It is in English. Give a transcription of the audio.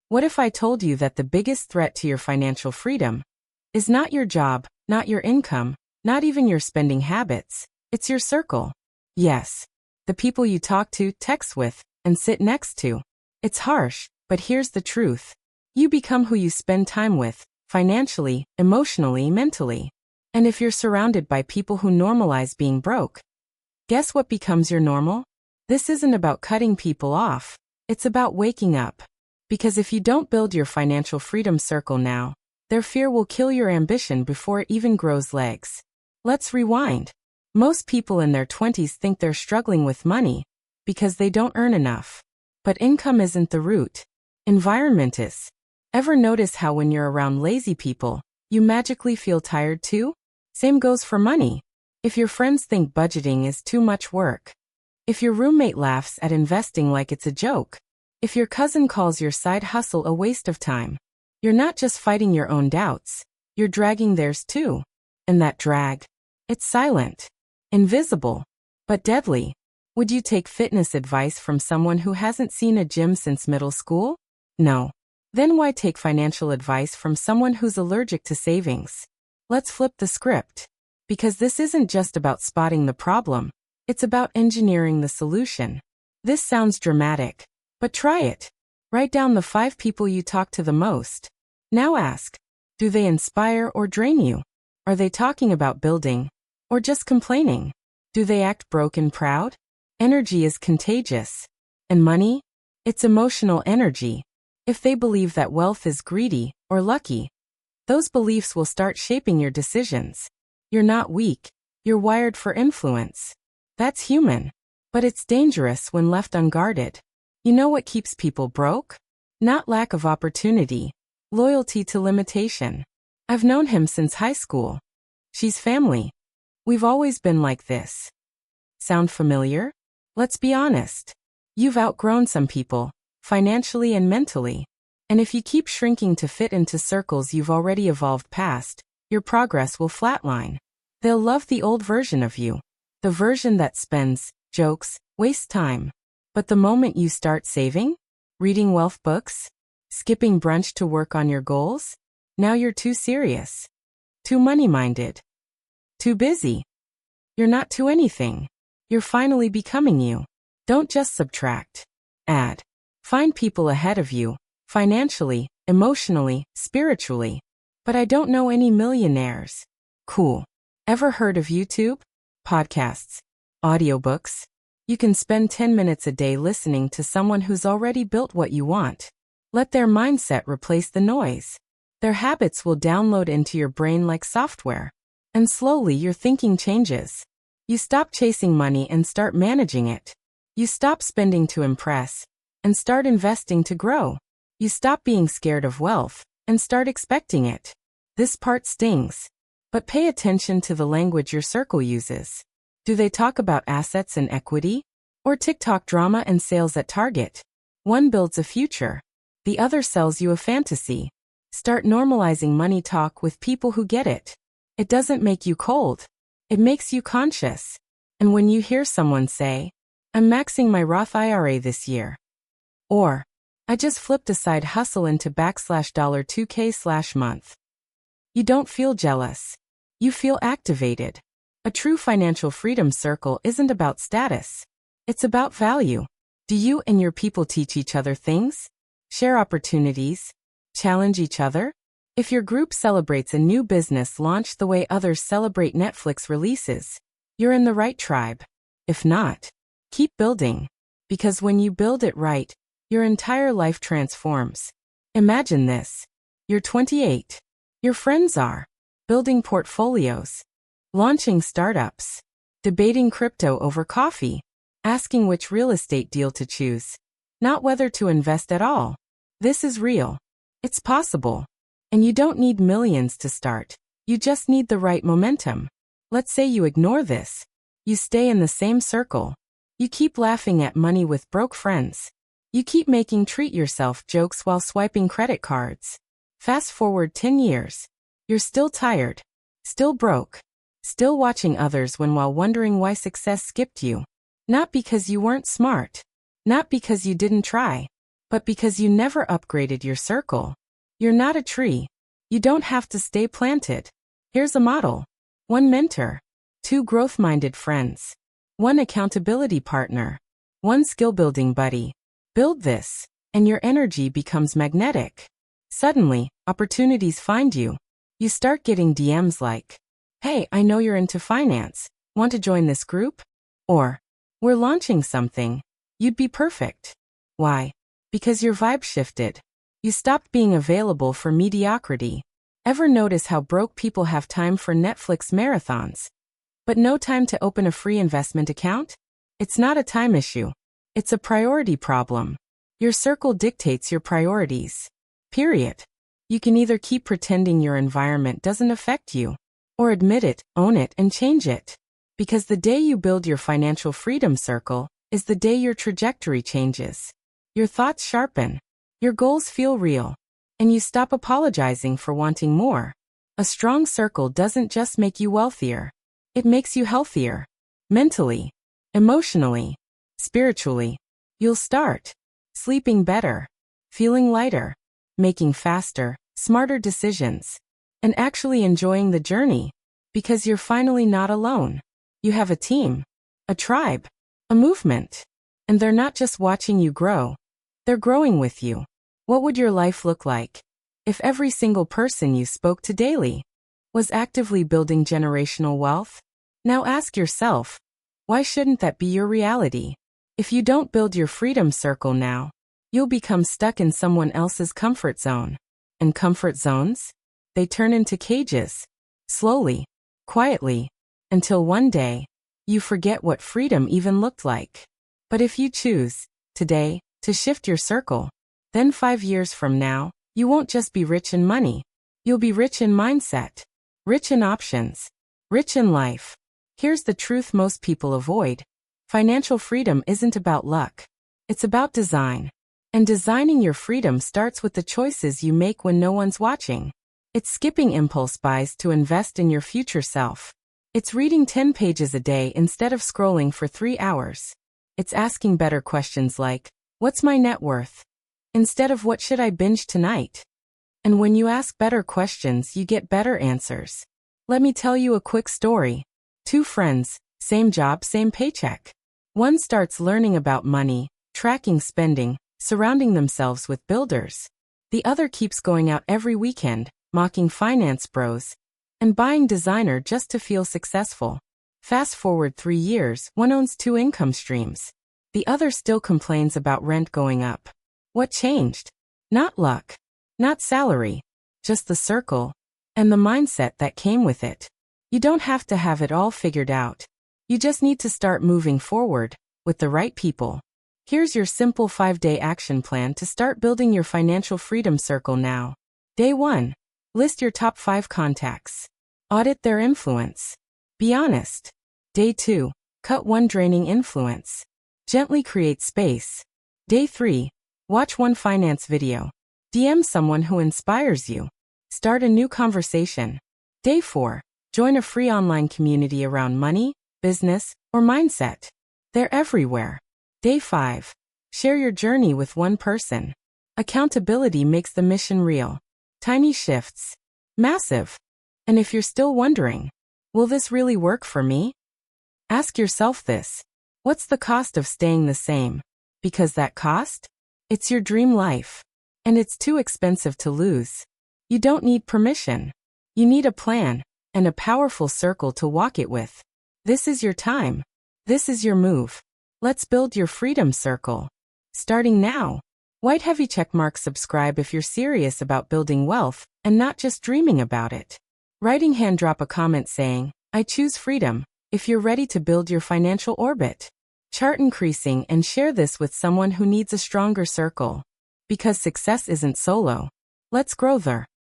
What if I told you that the biggest threat to your financial freedom is not your job, not your income, not even your spending habits, it's your circle? Yes. The people you talk to, text with, and sit next to. It's harsh, but here's the truth. You become who you spend time with, financially, emotionally, mentally. And if you're surrounded by people who normalize being broke, guess what becomes your normal? This isn't about cutting people off. It's about waking up. Because if you don't build your financial freedom circle now, their fear will kill your ambition before it even grows legs. Let's rewind. Most people in their 20s think they're struggling with money because they don't earn enough. But income isn't the root. Environment is. Ever notice how when you're around lazy people, you magically feel tired too? Same goes for money. If your friends think budgeting is too much work, if your roommate laughs at investing like it's a joke, if your cousin calls your side hustle a waste of time, you're not just fighting your own doubts, you're dragging theirs too. And that drag, it's silent, invisible, but deadly. Would you take fitness advice from someone who hasn't seen a gym since middle school? No. Then why take financial advice from someone who's allergic to savings? Let's flip the script. Because this isn't just about spotting the problem, it's about engineering the solution. This sounds dramatic, but try it. Write down the 5 people you talk to the most. Now ask, do they inspire or drain you? Are they talking about building, or just complaining? Do they act broke and proud? Energy is contagious. And money? It's emotional energy. If they believe that wealth is greedy or lucky, those beliefs will start shaping your decisions. You're not weak. You're wired for influence. That's human. But it's dangerous when left unguarded. You know what keeps people broke? Not lack of opportunity. Loyalty to limitation. I've known him since high school. She's family. We've always been like this. Sound familiar? Let's be honest. You've outgrown some people, financially and mentally. And if you keep shrinking to fit into circles you've already evolved past, your progress will flatline. They'll love the old version of you. The version that spends, jokes, wastes time. But the moment you start saving, reading wealth books, skipping brunch to work on your goals, now you're too serious. Too money-minded. Too busy. You're not too anything. You're finally becoming you. Don't just subtract. Add. Find people ahead of you, financially, emotionally, spiritually. But I don't know any millionaires. Cool. Ever heard of YouTube? Podcasts? Audiobooks? You can spend 10 minutes a day listening to someone who's already built what you want. Let their mindset replace the noise. Their habits will download into your brain like software. And slowly your thinking changes. You stop chasing money and start managing it. You stop spending to impress and start investing to grow. You stop being scared of wealth and start expecting it. This part stings. But pay attention to the language your circle uses. Do they talk about assets and equity? Or TikTok drama and sales at Target? One builds a future. The other sells you a fantasy. Start normalizing money talk with people who get it. It doesn't make you cold. It makes you conscious. And when you hear someone say, I'm maxing my Roth IRA this year. Or, I just flipped a side hustle into $2K/month. You don't feel jealous. You feel activated. A true financial freedom circle isn't about status. It's about value. Do you and your people teach each other things? Share opportunities? Challenge each other? If your group celebrates a new business launch the way others celebrate Netflix releases, you're in the right tribe. If not, keep building. Because when you build it right, your entire life transforms. Imagine this. You're 28. Your friends are building portfolios, launching startups, debating crypto over coffee, asking which real estate deal to choose, not whether to invest at all. This is real. It's possible. And you don't need millions to start. You just need the right momentum. Let's say you ignore this. You stay in the same circle. You keep laughing at money with broke friends. You keep making treat yourself jokes while swiping credit cards. Fast forward 10 years. You're still tired. Still broke. Still watching others win while wondering why success skipped you. Not because you weren't smart. Not because you didn't try. but because you never upgraded your circle. You're not a tree. You don't have to stay planted. Here's a model. 1 mentor, 2 growth-minded friends, 1 accountability partner, 1 skill-building buddy. Build this, and your energy becomes magnetic. Suddenly, opportunities find you. You start getting DMs like, "Hey, I know you're into finance. Want to join this group?" Or, "We're launching something. You'd be perfect." Why? Because your vibe shifted. You stopped being available for mediocrity. Ever notice how broke people have time for Netflix marathons, but no time to open a free investment account? It's not a time issue. It's a priority problem. Your circle dictates your priorities. Period. You can either keep pretending your environment doesn't affect you, or admit it, own it, and change it. Because the day you build your financial freedom circle is the day your trajectory changes. Your thoughts sharpen, your goals feel real, and you stop apologizing for wanting more. A strong circle doesn't just make you wealthier. It makes you healthier. Mentally, emotionally, spiritually. You'll start sleeping better, feeling lighter, making faster, smarter decisions, and actually enjoying the journey, because you're finally not alone. You have a team, a tribe, a movement, and they're not just watching you grow, they're growing with you. What would your life look like if every single person you spoke to daily was actively building generational wealth? Now ask yourself, why shouldn't that be your reality? If you don't build your freedom circle now, you'll become stuck in someone else's comfort zone. And comfort zones? They turn into cages, slowly, quietly, until one day, you forget what freedom even looked like. But if you choose, today, to shift your circle, then 5 years from now, you won't just be rich in money. You'll be rich in mindset, rich in options, rich in life. Here's the truth most people avoid. Financial freedom isn't about luck. It's about design. And designing your freedom starts with the choices you make when no one's watching. It's skipping impulse buys to invest in your future self. It's reading 10 pages a day instead of scrolling for 3 hours. It's asking better questions like, what's my net worth? Instead of what should I binge tonight? And when you ask better questions, you get better answers. Let me tell you a quick story. 2 friends, same job, same paycheck. One starts learning about money, tracking spending, surrounding themselves with builders. The other keeps going out every weekend, mocking finance bros, and buying designer just to feel successful. Fast forward 3 years, one owns 2 income streams. The other still complains about rent going up. What changed? Not luck, not salary, just the circle, and the mindset that came with it. You don't have to have it all figured out. You just need to start moving forward, with the right people. Here's your simple 5-day action plan to start building your financial freedom circle now. Day 1. List your top 5 contacts. Audit their influence. Be honest. Day 2. Cut 1 draining influence. Gently create space. Day 3. Watch 1 finance video. DM someone who inspires you. Start a new conversation. Day 4. Join a free online community around money, business, or mindset. They're everywhere. Day 5. Share your journey with 1 person. Accountability makes the mission real. Tiny shifts. Massive. And if you're still wondering, will this really work for me? Ask yourself this. What's the cost of staying the same? Because that cost? It's your dream life. And it's too expensive to lose. You don't need permission. You need a plan, and a powerful circle to walk it with. This is your time. This is your move. Let's build your freedom circle. Starting now. White heavy checkmark subscribe if you're serious about building wealth and not just dreaming about it. Writing hand drop a comment saying, I choose freedom, if you're ready to build your financial orbit. Chart increasing and share this with someone who needs a stronger circle. Because success isn't solo. Let's grow there.